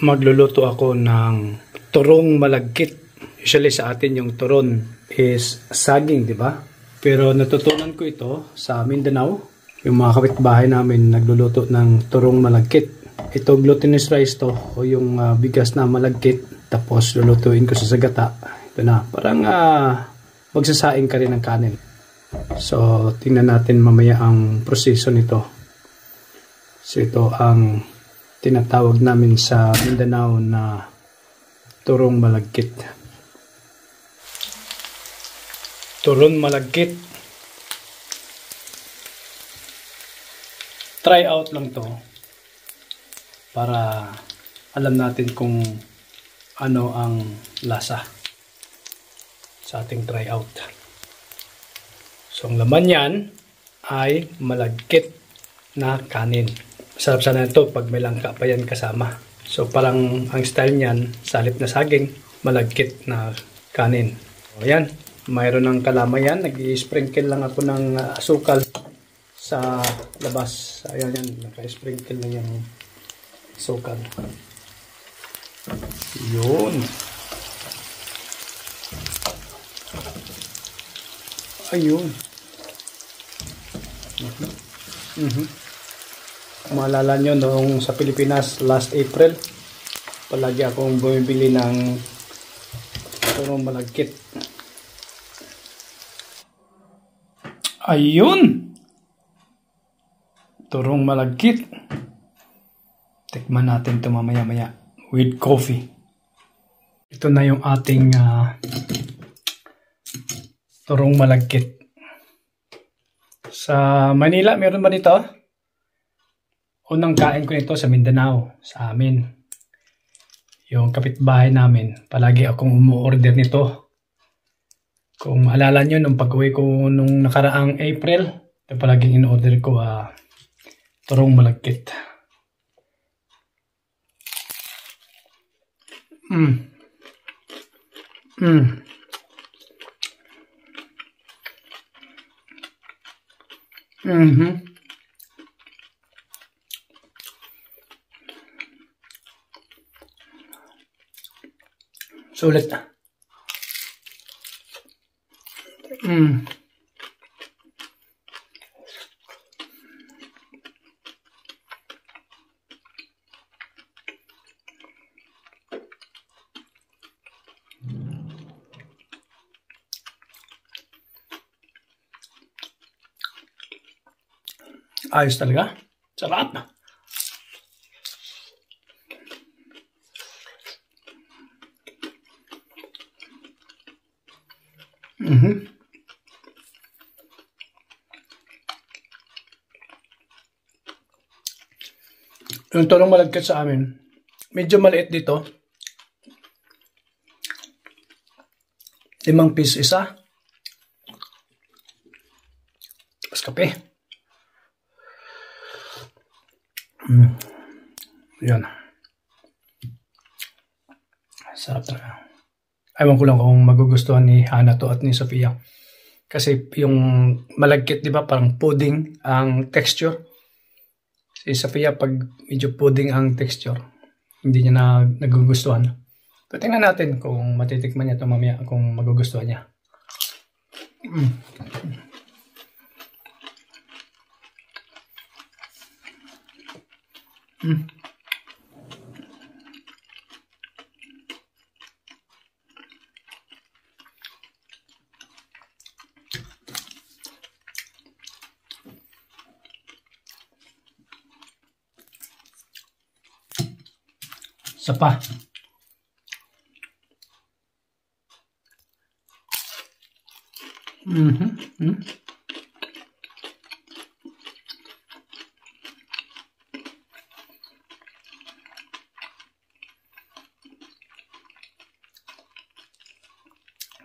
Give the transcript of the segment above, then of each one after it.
Magluluto ako ng turong malagkit. Usually sa atin yung turon is saging, di ba? Pero natutunan ko ito sa Mindanao. Yung mga kapitbahay namin nagluluto ng turong malagkit. Ito glutinous rice to o yung bigas na malagkit. Tapos lulutuin ko sa sagata. Ito na, parang magsasaing ka rin ng kanin. So tingnan natin mamaya ang proseso nito. So ito ang tinatawag namin sa Mindanao na turong malagkit. Turong malagkit. Try out lang to para alam natin kung ano ang lasa sa ating try out. So ang laman yan ay malagkit na kanin. Masarap sana ito pag may langka pa yan kasama. So parang ang style niyan, salip na saging, malagkit na kanin. O yan, mayroon ng kalamay yan. Nag-i-sprinkle lang ako ng asukal sa labas. Ayan yan, naka-sprinkle na yung asukal. Yun. Ayun. Maalala nyo noong sa Pilipinas last April, palagi akong bumibili ng turong malagkit. Ayun! Turong malagkit. Tikman natin ito mamaya-maya with coffee. Ito na yung ating turong malagkit. Sa Manila, meron ba nito? Unang kain ko nito sa Mindanao, sa amin. Yung kapitbahay namin, palagi akong umu-order nito. Kung maalala nyo, nung pag-uwi ko nung nakaraang April, ito palaging in-order ko turong malagkit. Sulit na. Ayos talaga. Sarap na. Yung turong malagkit sa amin, medyo maliit dito. 5 piso isa. Tapos kape. Yan. Sarap talaga. Ewan ko lang kung magugustuhan ni Hana to at ni Sofia. Kasi yung malagkit, di ba, parang pudding ang texture. Si Sofia, pag medyo pudding ang texture, hindi niya na nagugustuhan. So, tingnan natin kung matitikman niya ito mamaya, kung magugustuhan niya. Isa pa.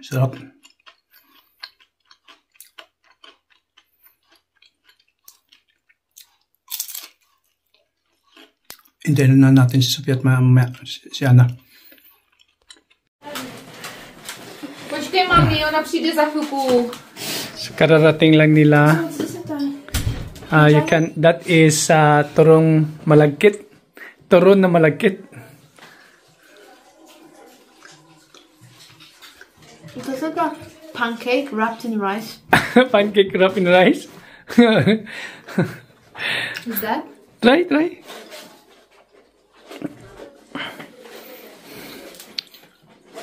Sarap. Hintayin na natin si Sofia at mamaya si Anna. Počkej, mami, ona přijde za chvilku. Kararating lang nila. That is turong malagkit. Turon na malagkit. It looks like a pancake wrapped in rice. Pancake wrapped in rice. Is that? Try.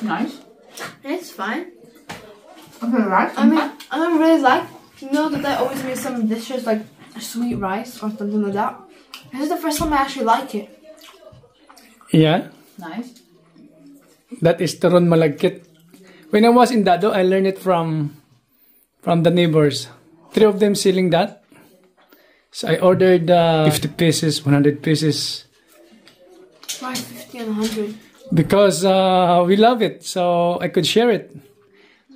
Nice. It's fine. Okay, right. I mean, I don't really like, you know that I always make some dishes like sweet rice or something like that. This is the first time I actually like it. Yeah, Nice. that is turon malagkit. When I was in Dado, I learned it from the neighbors. 3 of them selling that. So I ordered 50 pieces, 100 pieces. Why 50 and 100? Because we love it, so I could share it.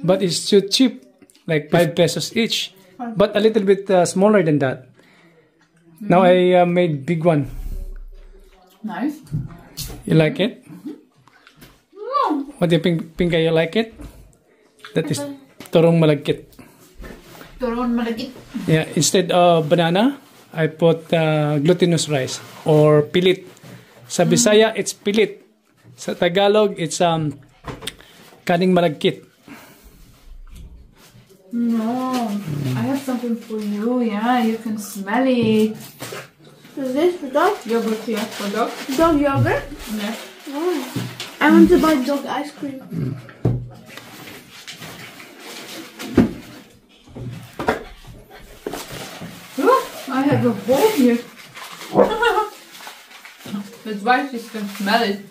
But it's too cheap, like 5 pesos each. But a little bit smaller than that. Now I made big one. Nice. You like it? What do you think, Pinka? You like it? That is turong malagkit. Turon malagkit. Yeah, instead of banana, I put glutinous rice or pilit. Sa Bisaya, it's pilit. Sa Tagalog, it's kaning malagkit. No, I have something for you. Yeah, you can smell it. Is this the dog? Yogurt here for dog. Dog yogurt? Yeah. Oh. I want to buy dog ice cream. Look, I have a hole here. That's why she can smell it.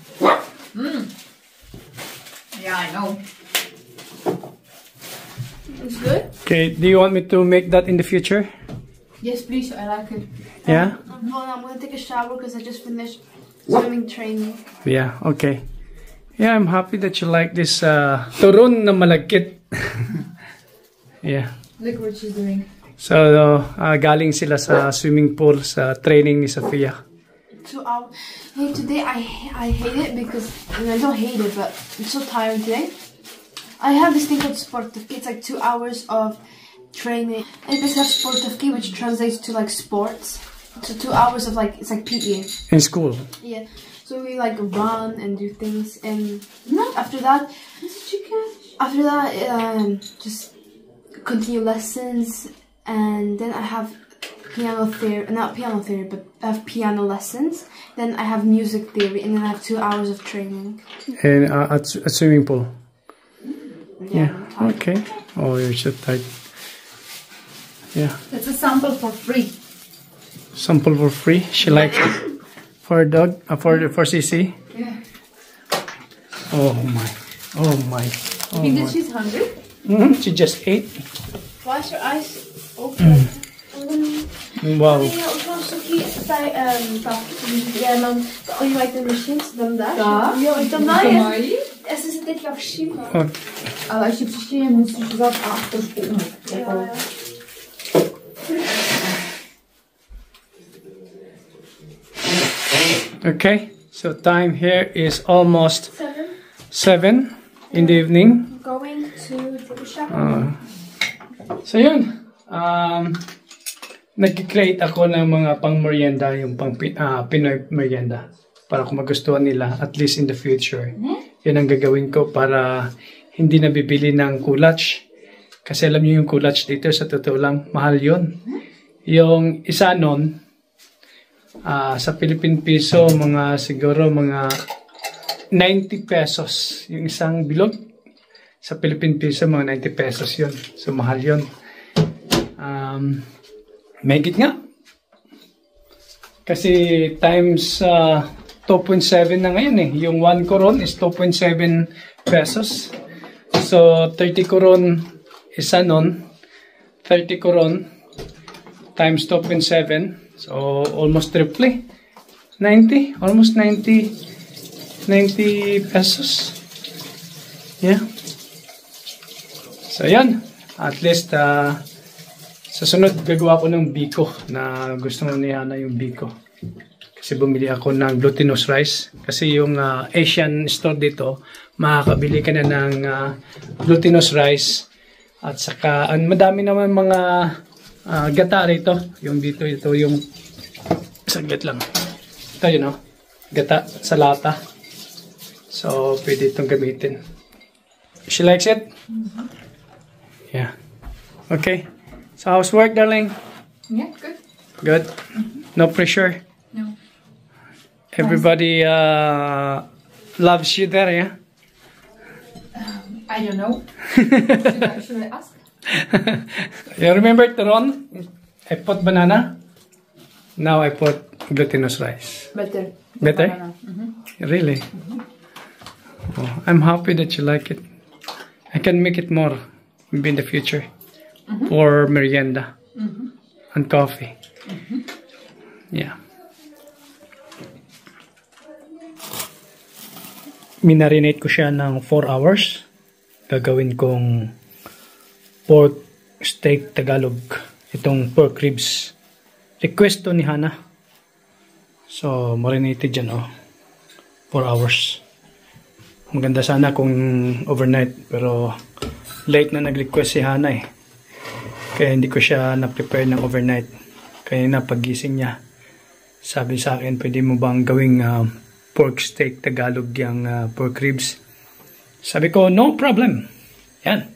Yeah, I know. It's good? Okay, do you want me to make that in the future? Yes, please. I like it. Yeah? Hold on, I'm going to take a shower because I just finished swimming training. Yeah, okay. Yeah, I'm happy that you like this turon na malagkit. Yeah. Look what she's doing. So, galing sila sa swimming pool sa training ni Sofia. 2 hours. Hey, today I hate it because, I mean, I don't hate it, but I'm so tired today. I have this thing called Sportovki. It's like 2 hours of training. And this has Sportovki, which translates to like sports. So 2 hours of like, it's like PE. In school. Yeah. So we like run and do things, and after that, just continue lessons, and then I have piano theory, not piano theory, but I have piano lessons. Then I have music theory, and then I have 2 hours of training. And at a swimming pool. Yeah. I'm tired. Okay. Oh, you're so tight. Yeah. It's a sample for free. Sample for free. She likes it. For a dog, for CC. Yeah. Oh my. Oh my. Oh You think my. that she's hungry? She just ate. Why is your eyes open? Wow. Ja, mam, oni mają ten miesiąc, tam dasz? Tak. Jo, i tam To daje. moi? Ja sobie taka wsima. Ale jeśli przyścinie, musisz zrobić, a troszkę umyć. Okay. So time here is almost 7 in the evening. Going to the shop. So yun. Nag-create ako ng mga pang merienda, yung pang Pinoy merienda. Para kung magustuhan nila, at least in the future. Yan ang gagawin ko para hindi na bibili ng kulach. Kasi alam niyo yung kulach dito, sa totoo lang, mahal yun. Yung isa nun, sa Philippine Piso, siguro mga 90 pesos. Yung isang bilog, sa Philippine Piso, mga 90 pesos yun. So, mahal yun. Megit nga. Kasi times 2.7 na ngayon eh. Yung 1 koron is 2.7 pesos. So, 30 koron isa nun. 30 koron times 2.7. So, almost triple. 90. Almost 90 pesos. Yeah. So, yan. At least, sa sunod, gagawa ko ng biko na gusto mo ni Hana yung biko. Kasi bumili ako ng glutinous rice. Kasi yung Asian store dito, makakabili ka na ng glutinous rice. At saka, madami naman mga gata rito. Yung dito, ito yung saglit lang. Ito yun, gata sa lata. So, pwede itong gamitin. She likes it? Yeah. Okay. So how's work, darling? Yeah, good. Good? No pressure? No. Everybody loves you there, yeah? I don't know. Should I ask? You remember Turon? I put banana. Now I put glutinous rice. Better. Better? Mm-hmm. Really? Oh, I'm happy that you like it. I can make it more maybe in the future. For merienda. And coffee. Yeah. Minarinate ko siya ng 4 hours. Gagawin kong pork steak Tagalog. Itong pork ribs. Request to ni Hana. So, marinated dyan, oh. 4 hours. Maganda sana kung overnight. Pero, late na nag-request si Hana eh. Kaya hindi ko siya na-prepare ng overnight. Kaya na pagising niya, sabi sa akin, pwede mo bang gawing pork steak Tagalog yung pork ribs? Sabi ko, no problem. Yan.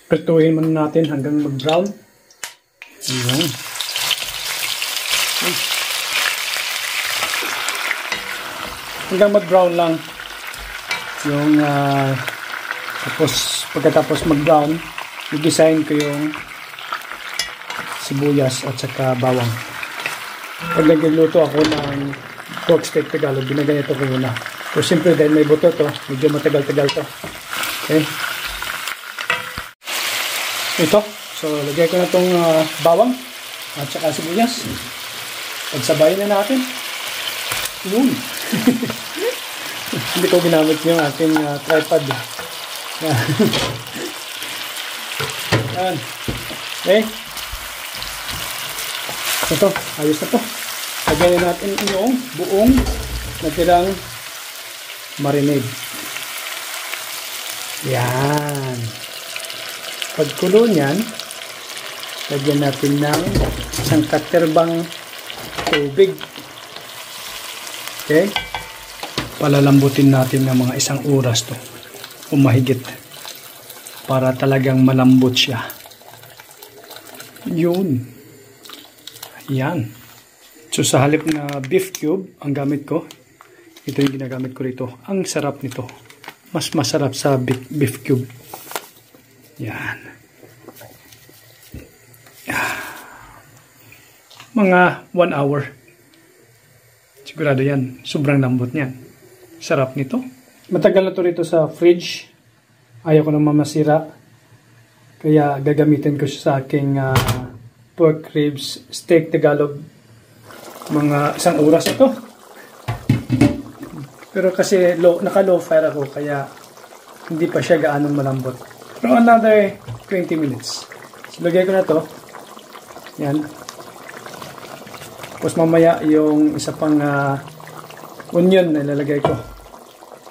Prituhin muna natin hanggang mag-brown. Ayan. Hanggang mag-brown lang. Yung pagkatapos mag-brown, i-design ko yung sibuyas at saka bawang. Pag nagluto ako ng pork steak Tagalog, ginaganito ko muna. Pero siyempre dahil may buto to, medyo matagal-tagal to. Okay. Ito. So, lagay ko na itong bawang at saka sibuyas. Pagsabayin na natin. Yun. Hindi ko ginamit yung aking tripod. Yan. Okay. Ito. Ayos na to. Lagyan natin yung buong natirang marinade. Yan. Pagkulo niyan, lagyan natin ng isang katerbang tubig. Okay? Palalambutin natin ng mga 1 oras to. O mahigit. Para talagang malambot siya. Yun. Yan. So sa halip na beef cube, ang gamit ko, ito yung ginagamit ko rito. Ang sarap nito. Mas masarap sa beef cube. Yan. Mga 1 hour. Sigurado yan. Sobrang lambot niyan. Sarap nito. Matagal na to rito sa fridge. Ayaw ko naman masira. Kaya gagamitin ko siya sa aking pork ribs steak Tagalog. Mga 1 oras ito. Pero kasi naka-low fire ako. Kaya hindi pa siya gaanong malambot. Pero another 20 minutes. So, lagay ko na to. Yan. Tapos mamaya yung isa pang onion na ilalagay ko.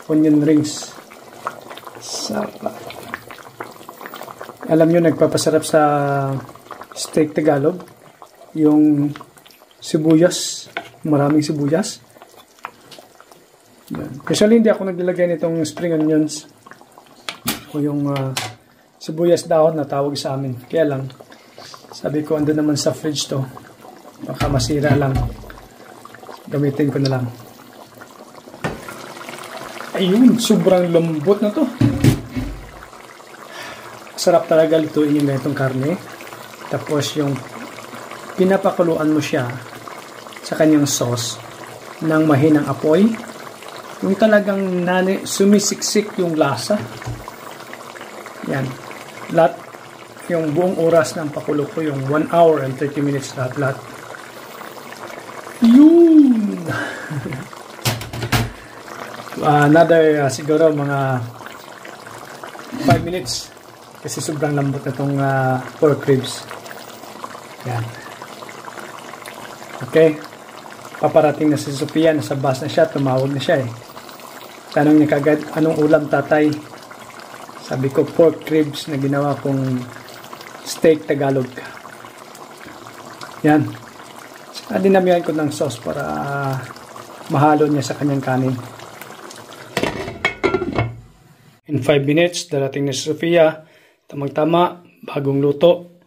Onion rings. Sarap. Alam nyo, nagpapasarap sa steak Tagalog. Yung sibuyas. Maraming sibuyas. Yan. Usually hindi ako naglalagay nitong spring onions. O yung sibuyas dahon na tawag sa amin. Kaya lang, sabi ko, ando naman sa fridge to. Baka masira lang. Gamitin ko na lang. Ayun, sobrang lambot na to. Sarap talaga lutuin yung ganitong karne. Tapos yung pinapakuluan mo siya sa kanyang sauce ng mahinang apoy. Yung talagang sumisiksik yung lasa. Yan. Lahat, yung buong oras ng pakulo ko, yung 1 hour and 30 minutes lahat. Yun! Another, siguro mga 5 minutes. Kasi sobrang lambot na itong pork ribs. Yan. Okay. Paparating na si Sophia. Nasa bus na siya. Tumawag na siya eh. Tanong niya kagad, anong ulam tatay? Sabi ko, pork ribs na ginawa kong steak Tagalog. Yan. Dinamihan ko ng sauce para mahalo niya sa kanyang kanin. In 5 minutes, darating na si Sofia. Tamang-tama, bagong luto.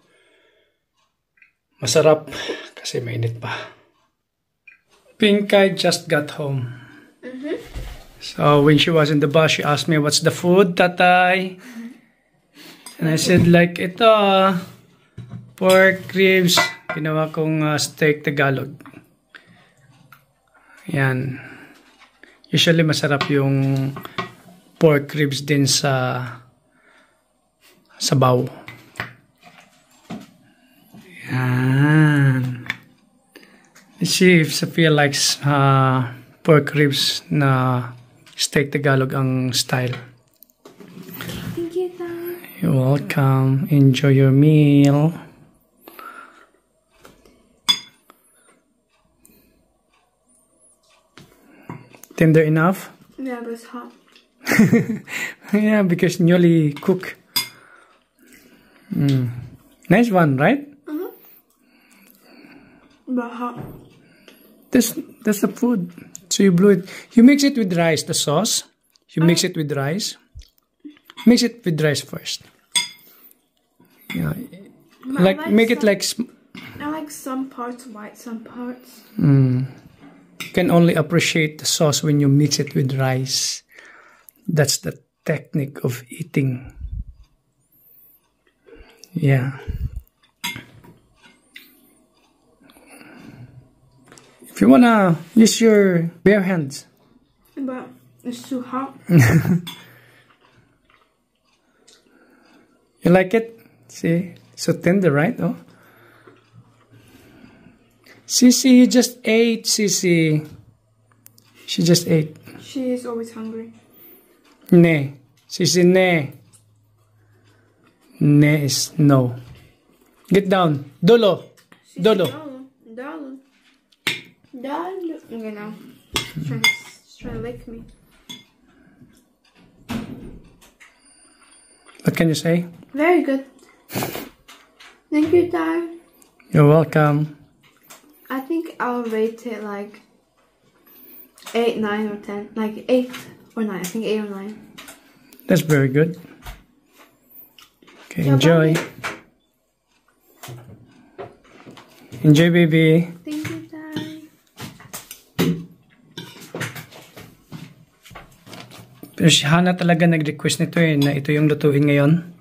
Masarap kasi mainit pa. Pinkay just got home. So when she was in the bus, she asked me, "What's the food, tatay?" And I said, like, ito, pork ribs. Ginawa kong steak Tagalog. Yan. Usually masarap yung pork ribs din sa sabaw. Yan. Let's see if Sophia likes pork ribs na steak Tagalog ang style. Thank you, Dad. You're welcome. Enjoy your meal. Tender enough? Yeah, but it's hot. Yeah, because newly cooked. Nice one, right? But hot. That's the food. So you blew it. You mix it with rice, the sauce. You mix it with rice. Mix it with rice first. Yeah. Like make it like. I like some parts white, some parts. You can only appreciate the sauce when you mix it with rice. That's the technique of eating. Yeah. If you wanna use your bare hands. But it's too hot. You like it? See? So tender, right? Oh. Sissy, you just ate, Sissy. She just ate. She is always hungry. Ne. Sissy, ne. Ne is no. Get down. Dolo. Dolo. Dolo. Okay, now. She's trying to lick me. What can you say? Very good. Thank you, Dad. You're welcome. I think I'll rate it like 8, 9, or 10. Like 8 or 9. I think 8 or 9. That's very good. Okay, Yeah, enjoy. Enjoy, baby. Thank you, Dad. Pero si Hana talaga nag-request nito na ito yung lutuin ngayon.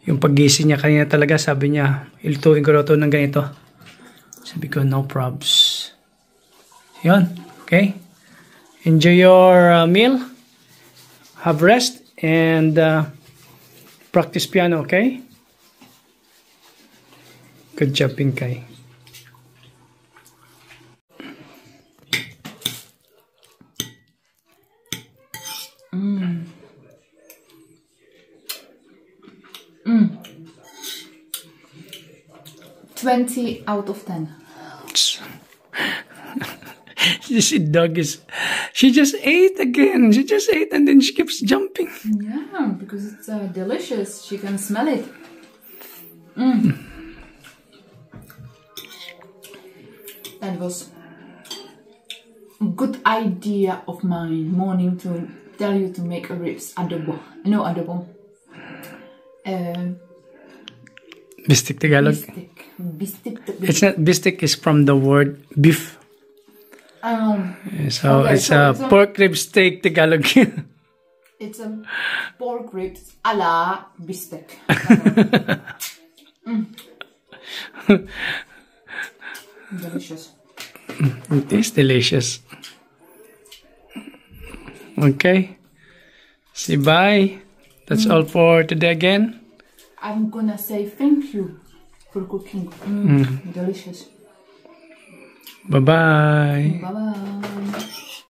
Yung paggising niya kanina talaga, sabi niya, ilutuin ko raw ito ng ganito. Sabi ko, no probs. Yun, okay? Enjoy your meal. Have rest and practice piano, okay? Good job, Pinkay. Mm. 20 out of 10. You see, dog is... She just ate again. She just ate and then she keeps jumping. Yeah, because it's delicious. She can smell it. That was a good idea of mine, morning to tell you to make a ribs adobo. No, adobo. Bistik Tagalog. Bistik. It's not... Bistik is from the word beef. So okay, it's a pork rib steak Tagalog. It's a pork ribs a la bistek. Delicious. It is delicious. Okay. Say bye. That's all for today again. I'm gonna say thank you for cooking. Delicious. Bye-bye. Bye-bye.